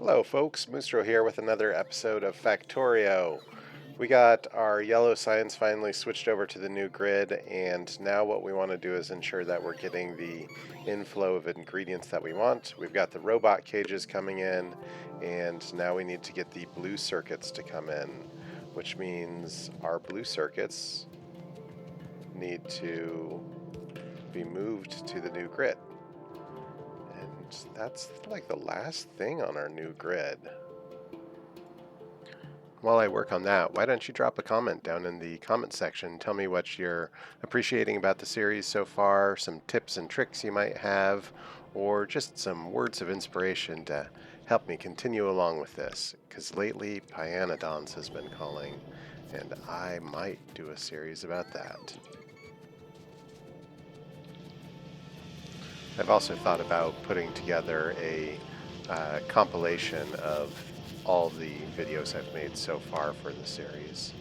Hello folks, Moosetro here with another episode of Factorio. We got our yellow science finally switched over to the new grid, and now what we want to do is ensure that we're getting the inflow of ingredients that we want. We've got the robot cages coming in, and now we need to get the blue circuits to come in, which means our blue circuits need to be moved to the new grid. And that's like the last thing on our new grid. While I work on that, why don't you drop a comment down in the comment section. Tell me what you're appreciating about the series so far, some tips and tricks you might have, or just some words of inspiration to help me continue along with this. Because lately, Pyanodons has been calling, and I might do a series about that. I've also thought about putting together a compilation of all the videos I've made so far for the series.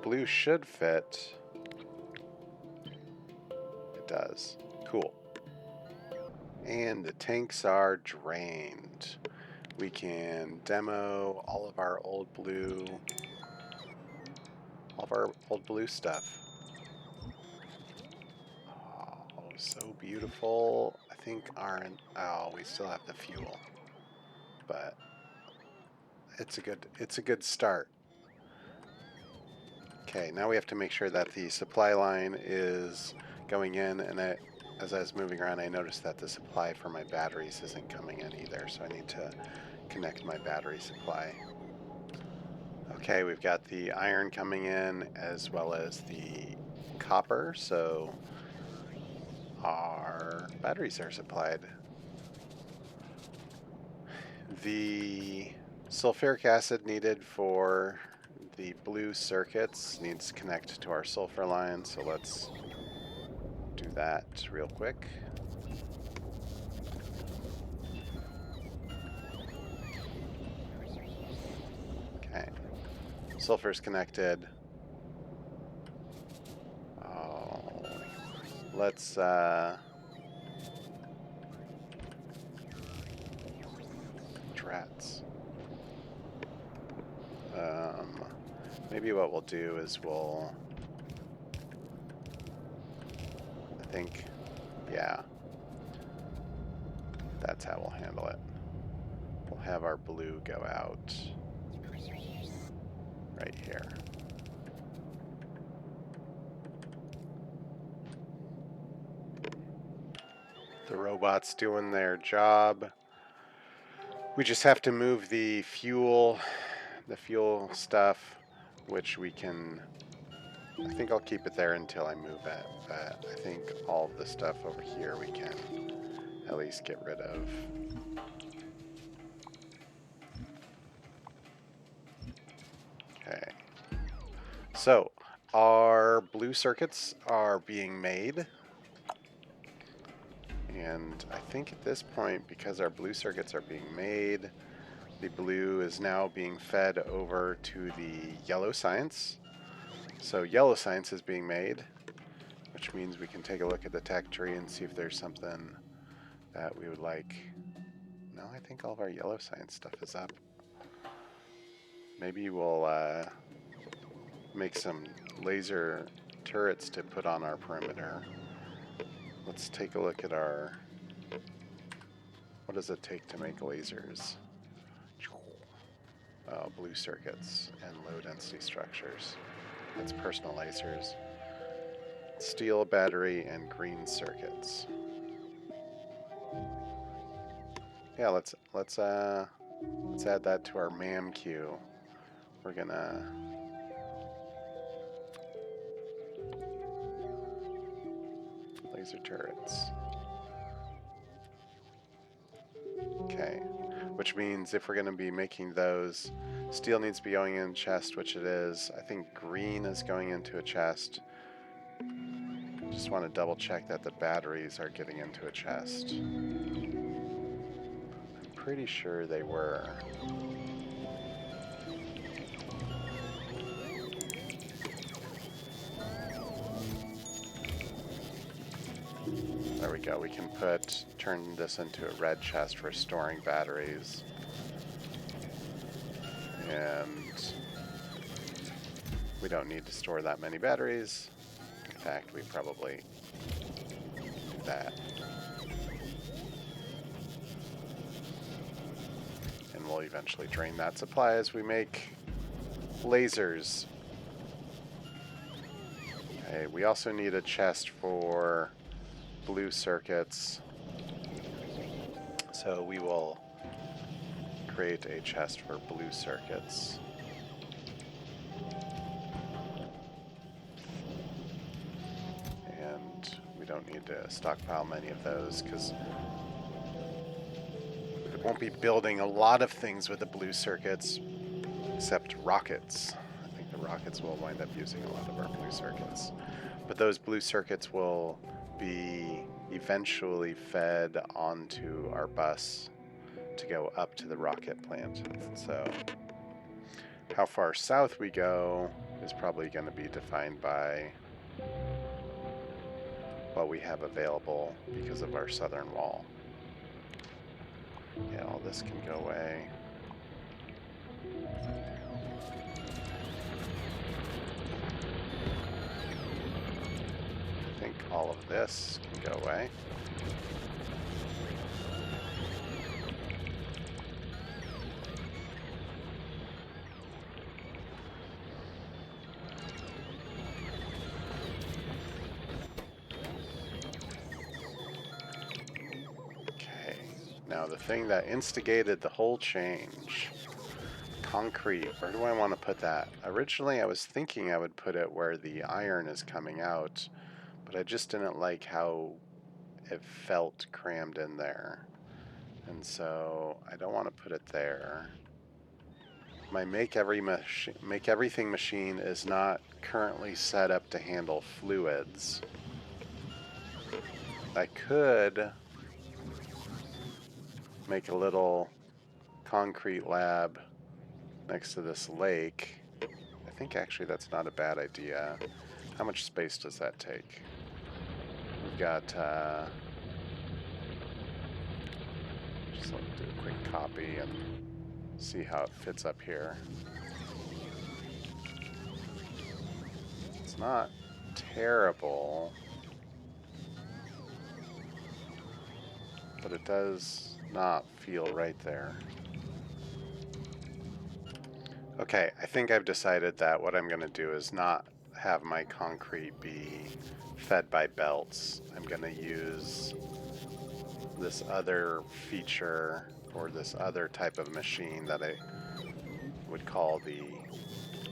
Blue should fit. It does. Cool. And the tanks are drained. We can demo all of our old blue stuff. So beautiful. I think we still have the fuel, but it's a good start. Okay, now we have to make sure that the supply line is going in, and as I was moving around, I noticed that the supply for my batteries isn't coming in either, so I need to connect my battery supply. Okay, we've got the iron coming in as well as the copper, so our batteries are supplied. The sulfuric acid needed for the blue circuits needs to connect to our sulfur line, so let's do that real quick. Okay, sulfur's connected. Let's rats. Maybe what we'll do is yeah, that's how we'll handle it. We'll have our blue go out right here. The robot's doing their job. We just have to move the fuel stuff, which we can, I think I'll keep it there until I move it, but I think all of the stuff over here we can at least get rid of. Okay. So, our blue circuits are being made. And I think at this point, because our blue circuits are being made, the blue is now being fed over to the yellow science. So yellow science is being made, which means we can take a look at the tech tree and see if there's something that we would like. No, I think all of our yellow science stuff is up. Maybe we'll make some laser turrets to put on our perimeter. Let's take a look at what does it take to make lasers? Blue circuits and low density structures. That's personal lasers. Steel battery and green circuits. Yeah, let's add that to our MAM queue. We're gonna laser turrets. Okay, which means if we're going to be making those, steel needs to be going in a chest, which it is. I think green is going into a chest. Just want to double check that the batteries are getting into a chest. I'm pretty sure they were. There we go. We can turn this into a red chest for storing batteries. And we don't need to store that many batteries. In fact, we probably do that. And we'll eventually drain that supply as we make lasers. Okay, we also need a chest for blue circuits. So we will create a chest for blue circuits. And we don't need to stockpile many of those because we won't be building a lot of things with the blue circuits except rockets. I think the rockets will wind up using a lot of our blue circuits. But those blue circuits will be eventually fed onto our bus to go up to the rocket plant. So how far south we go is probably going to be defined by what we have available because of our southern wall. Yeah, all this can go away. I think all of this can go away. Now the thing that instigated the whole change, concrete, where do I want to put that? Originally I was thinking I would put it where the iron is coming out, but I just didn't like how it felt crammed in there. And so I don't want to put it there. My make everything machine is not currently set up to handle fluids. I could make a little concrete lab next to this lake. I think actually that's not a bad idea. How much space does that take? We've got, just let me do a quick copy and see how it fits up here. It's not terrible, but it does not feel right there. Okay, I think I've decided that what I'm going to do is not have my concrete be fed by belts. I'm going to use this other feature or this other type of machine that I would call the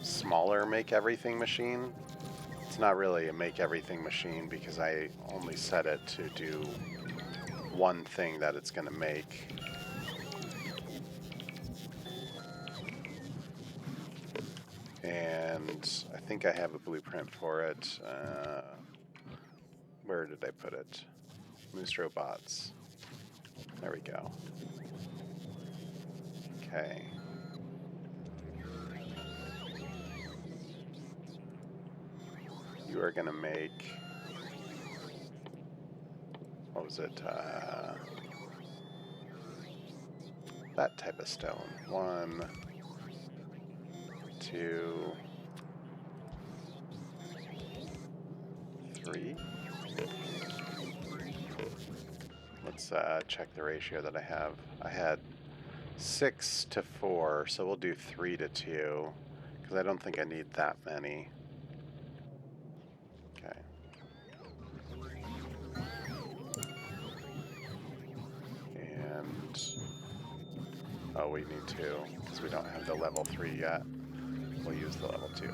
smaller make everything machine. It's not really a make everything machine because I only set it to do one thing that it's going to make. And I think I have a blueprint for it. Where did I put it? Moosetro bots. There we go. Okay. You are going to make... what was it? That type of stone. 1, 2, 3. Let's check the ratio that I have. I had 6 to 4, so we'll do 3 to 2, because I don't think I need that many. Okay. And oh, we need 2, because we don't have the level 3 yet. We'll use the level 2.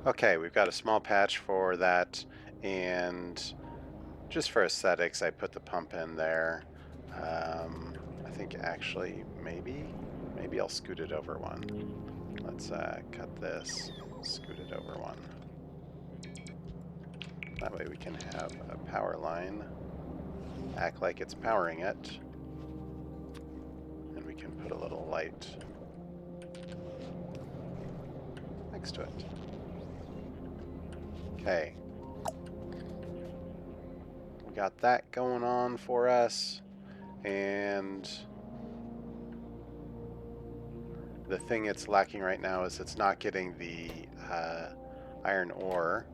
Okay, we've got a small patch for that, and just for aesthetics, I put the pump in there. I think actually, maybe I'll scoot it over one. Let's cut this, scoot it over one. That way we can have a power line act like it's powering it. And we can put a little light next to it. Okay. We got that going on for us. And the thing it's lacking right now is it's not getting the iron ore.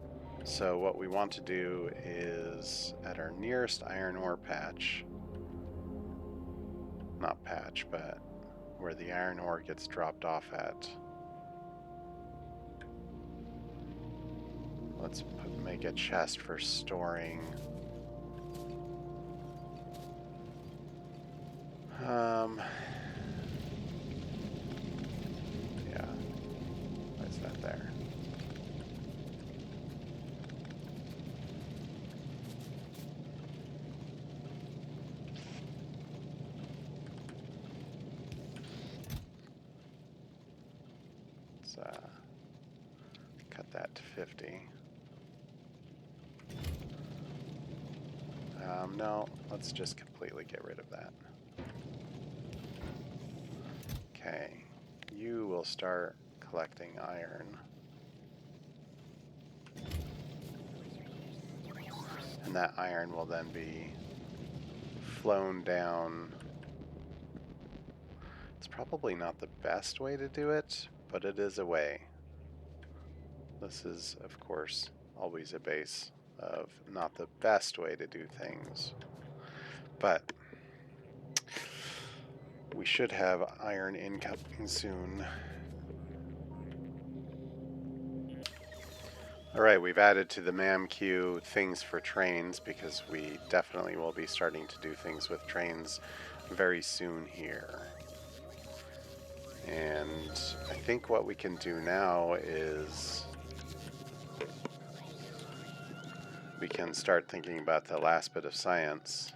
So what we want to do is at our nearest iron ore patch, not patch, but where the iron ore gets dropped off at. Let's make a chest for storing. Yeah, why is that there? Let's cut that to 50. No, let's just completely get rid of that. Okay, you will start collecting iron. And that iron will then be flown down. It's probably not the best way to do it, but it is a way. This is, of course, always a base of not the best way to do things. But we should have iron incoming soon. Alright, we've added to the MAM queue things for trains because we definitely will be starting to do things with trains very soon here. And I think what we can do now is we can start thinking about the last bit of science.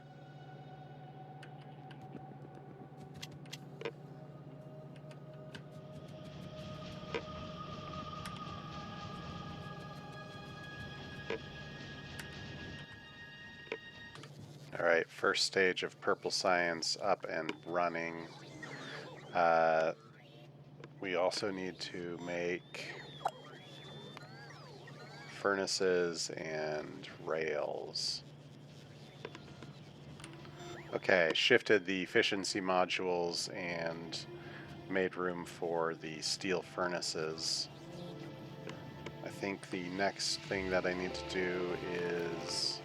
Alright, first stage of purple science up and running. We also need to make furnaces and rails. Okay, shifted the efficiency modules and made room for the steel furnaces. I think the next thing that I need to do is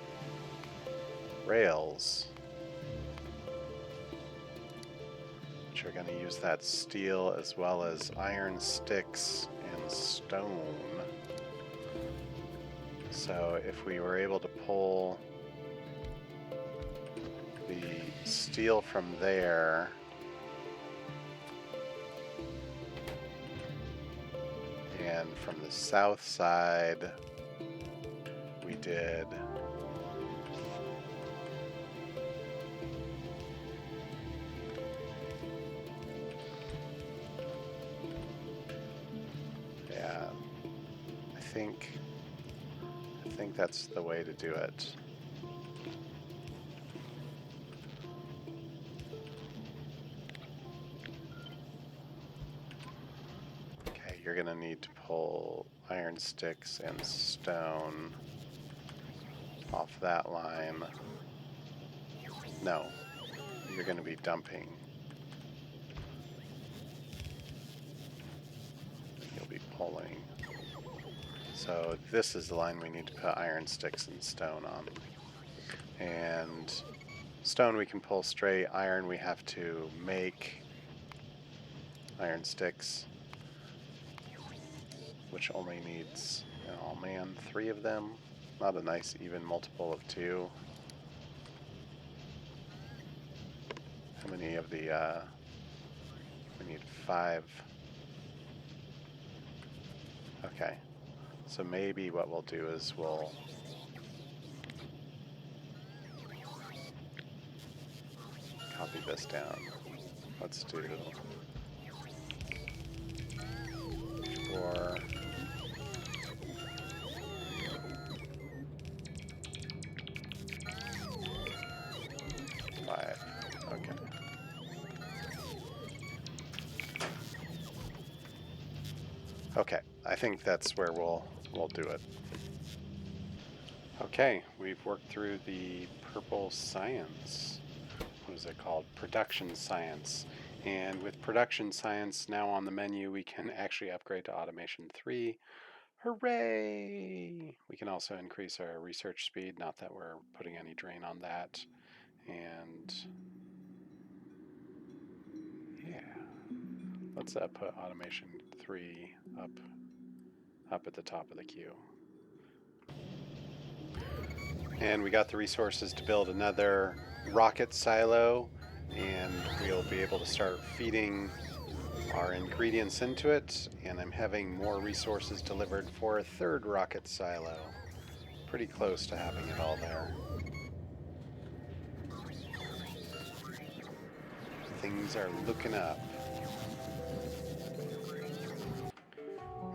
rails, which are going to use that steel as well as iron sticks and stone. So if we were able to pull the steel from there, and from the south side we did I think that's the way to do it. Okay, you're gonna need to pull iron sticks and stone off that line. No, you're gonna be dumping. You'll be pulling. So this is the line we need to put iron sticks and stone on. And stone we can pull straight, iron we have to make iron sticks, which only needs, oh man, 3 of them. Not a nice even multiple of 2. How many of the, we need 5. Okay. So maybe what we'll do is we'll copy this down. Let's do 4. Okay, I think that's where we'll do it. Okay, we've worked through the purple science. What is it called? Production science. And with production science now on the menu, we can actually upgrade to automation 3. Hooray! We can also increase our research speed, not that we're putting any drain on that. And yeah, let's put automation 3 up at the top of the queue. And we got the resources to build another rocket silo, and we'll be able to start feeding our ingredients into it, and I'm having more resources delivered for a third rocket silo. Pretty close to having it all there. Things are looking up.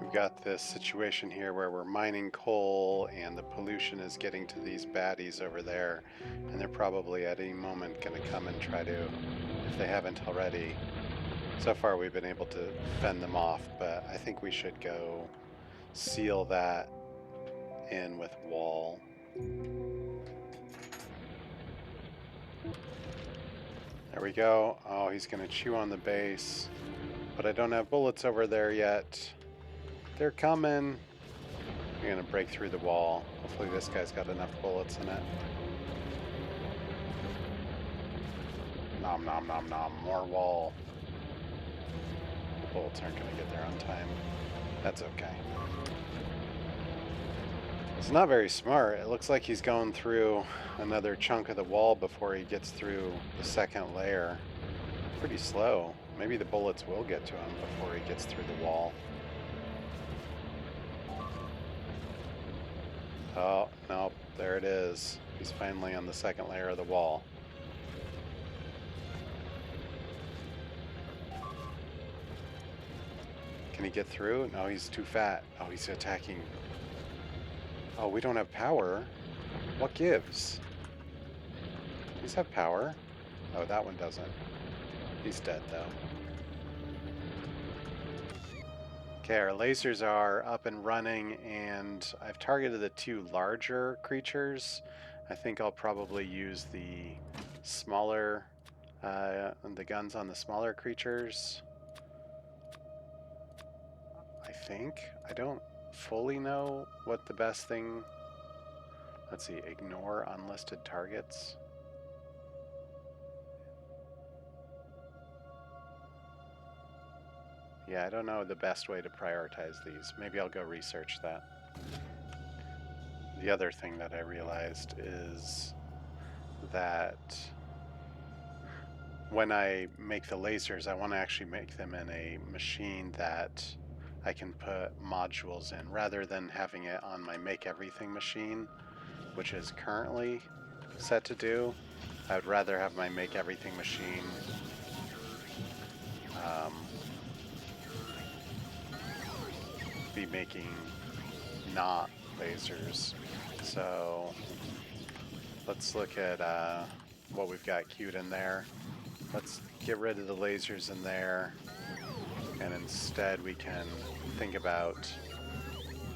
We've got this situation here where we're mining coal and the pollution is getting to these baddies over there, and they're probably at any moment going to come and try to, if they haven't already. So far we've been able to fend them off, but I think we should go seal that in with wall. There we go. Oh, he's going to chew on the base, but I don't have bullets over there yet. They're coming. We're going to break through the wall. Hopefully this guy's got enough bullets in it. Nom nom nom nom. More wall. The bullets aren't going to get there on time. That's okay. It's not very smart. It looks like he's going through another chunk of the wall before he gets through the second layer. Pretty slow. Maybe the bullets will get to him before he gets through the wall. Oh, nope. There it is. He's finally on the second layer of the wall. Can he get through? No, he's too fat. Oh, he's attacking. Oh, we don't have power. What gives? These have power. Oh, that one doesn't. He's dead, though. Okay, our lasers are up and running, and I've targeted the two larger creatures. I think I'll probably use the smaller, the guns on the smaller creatures. I think. I don't fully know what the best thing... Let's see, ignore unlisted targets. Yeah, I don't know the best way to prioritize these. Maybe I'll go research that. The other thing that I realized is that when I make the lasers, I want to actually make them in a machine that I can put modules in, rather than having it on my Make Everything machine, which is currently set to do. I would rather have my Make Everything machine be making not lasers. So let's look at what we've got queued in there. Let's get rid of the lasers in there, and instead we can think about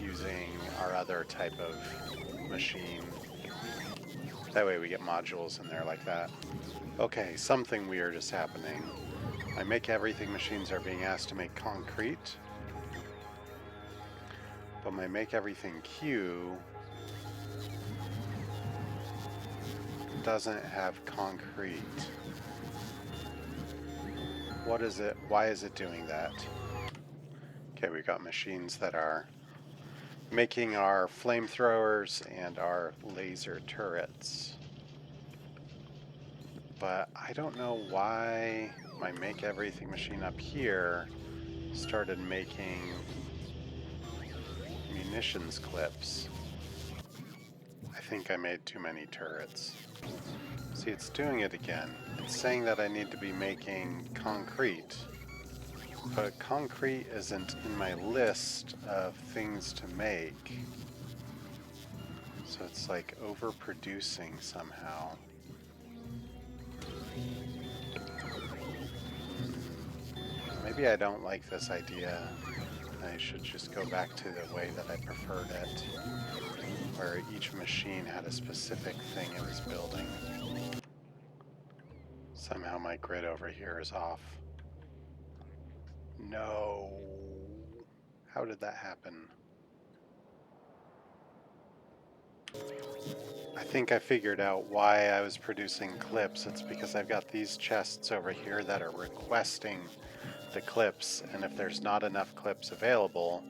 using our other type of machine. That way we get modules in there like that. Okay, something weird is happening. My Make Everything machines are being asked to make concrete, but my Make Everything queue doesn't have concrete. What is it? Why is it doing that? Okay, we've got machines that are making our flamethrowers and our laser turrets. But I don't know why my Make Everything machine up here started making munitions clips. I think I made too many turrets. See, it's doing it again. It's saying that I need to be making concrete, but concrete isn't in my list of things to make. So it's like overproducing somehow. Maybe I don't like this idea I should just go back to the way that I preferred it, where each machine had a specific thing it was building. Somehow my grid over here is off. No. How did that happen? I think I figured out why I was producing clips. It's because I've got these chests over here that are requesting the clips, and if there's not enough clips available,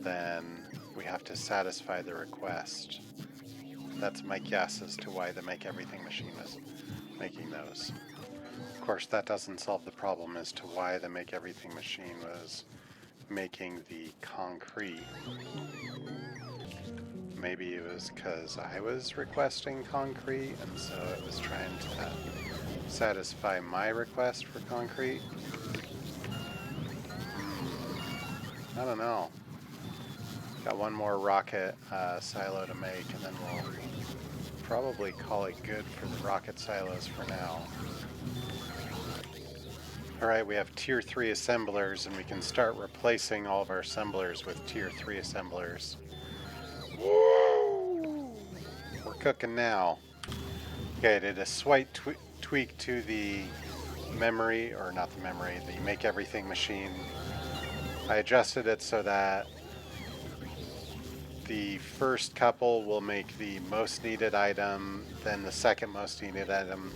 then we have to satisfy the request. That's my guess as to why the Make Everything machine was making those. Of course, that doesn't solve the problem as to why the Make Everything machine was making the concrete. Maybe it was because I was requesting concrete, and so it was trying to satisfy my request for concrete. I don't know. Got one more rocket silo to make, and then we'll probably call it good for the rocket silos for now. Alright, we have tier 3 assemblers, and we can start replacing all of our assemblers with tier 3 assemblers. Woo! We're cooking now. Okay, I did a slight tweak to the memory, or not the memory, the Make Everything machine. I adjusted it so that the first couple will make the most needed item, then the second most needed item,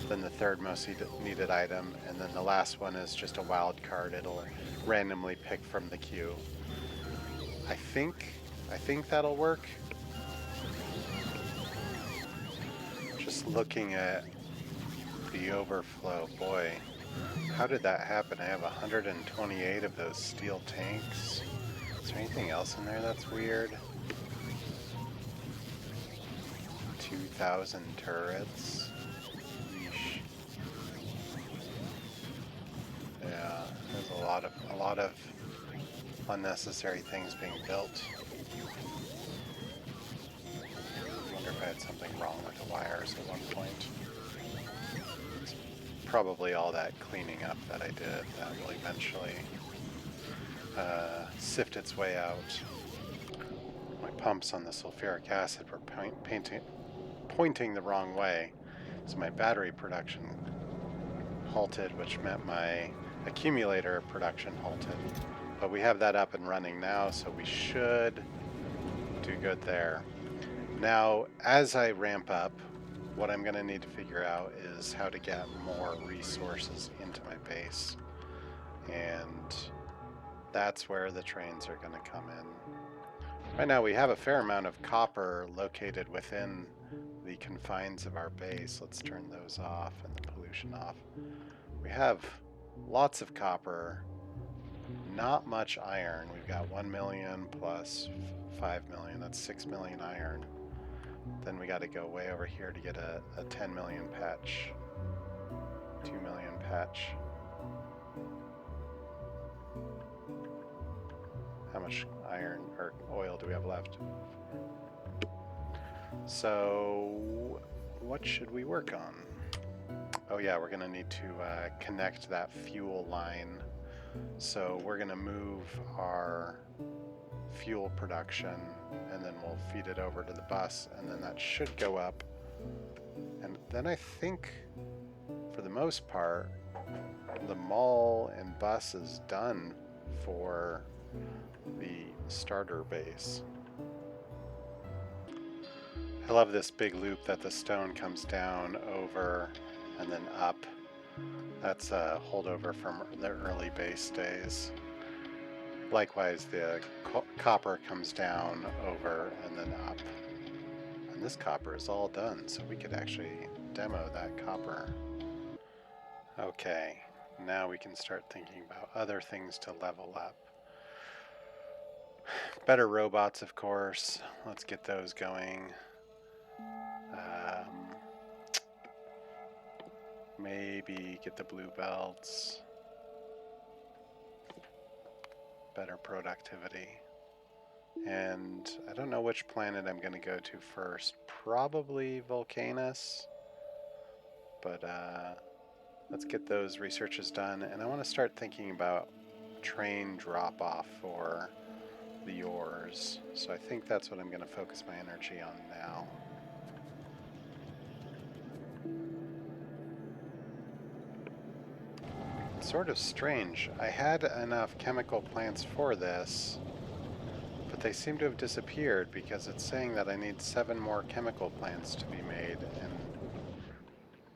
then the third most needed item, and then the last one is just a wild card. It'll randomly pick from the queue. I think that'll work. Just looking at the overflow, boy, how did that happen? I have 128 of those steel tanks. Is there anything else in there that's weird? 2,000 turrets. Yeesh. Yeah, there's a lot of unnecessary things being built. I wonder if I had something wrong with the wires at one point. It's probably all that cleaning up that I did that will eventually sift its way out. My pumps on the sulfuric acid were pointing the wrong way, so my battery production halted, which meant my accumulator production halted. But we have that up and running now, so we should do good there. Now, as I ramp up, what I'm going to need to figure out is how to get more resources into my base. And that's where the trains are going to come in. Right now we have a fair amount of copper located within the confines of our base. Let's turn those off and the pollution off. We have lots of copper, not much iron. We've got 1 million plus 5 million, that's 6 million iron. Then we got to go way over here to get a 10 million patch, 2 million patch. How much iron or oil do we have left? So what should we work on? Oh yeah, we're gonna need to connect that fuel line. So we're gonna move our fuel production and then we'll feed it over to the bus, and then that should go up. And then I think for the most part the mall and bus is done for the starter base. I love this big loop that the stone comes down over and then up. That's a holdover from the early base days. Likewise, the copper comes down over and then up. And this copper is all done, so we could actually demo that copper. Okay, now we can start thinking about other things to level up. Better robots, of course. Let's get those going. Maybe get the blue belts. Better productivity. And I don't know which planet I'm going to go to first. Probably Vulcanus. But let's get those researches done. And I want to start thinking about train drop-off for the ores. So I think that's what I'm going to focus my energy on now. It's sort of strange. I had enough chemical plants for this, but they seem to have disappeared because it's saying that I need 7 more chemical plants to be made, and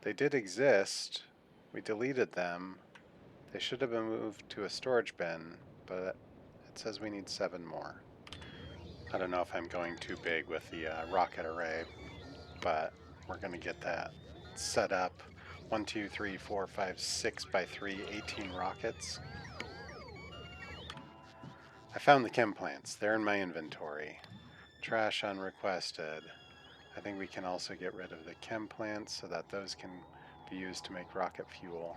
they did exist. We deleted them. They should have been moved to a storage bin, but it says we need 7 more. I don't know if I'm going too big with the rocket array, but we're going to get that set up. 1, 2, 3, 4, 5, 6 by 3, 18 rockets. I found the chem plants. They're in my inventory. Trash unrequested. I think we can also get rid of the chem plants so that those can be used to make rocket fuel.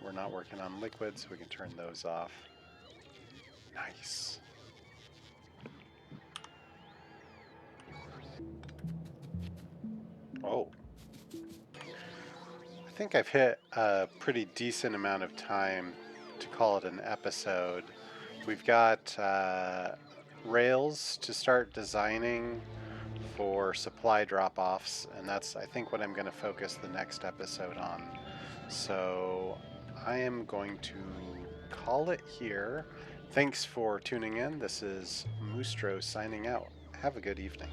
We're not working on liquid, so we can turn those off. Nice. Oh. I think I've hit a pretty decent amount of time to call it an episode. We've got rails to start designing for supply drop-offs, and that's, I think, what I'm going to focus the next episode on. So I am going to call it here. Thanks for tuning in. This is Moosetro signing out. Have a good evening.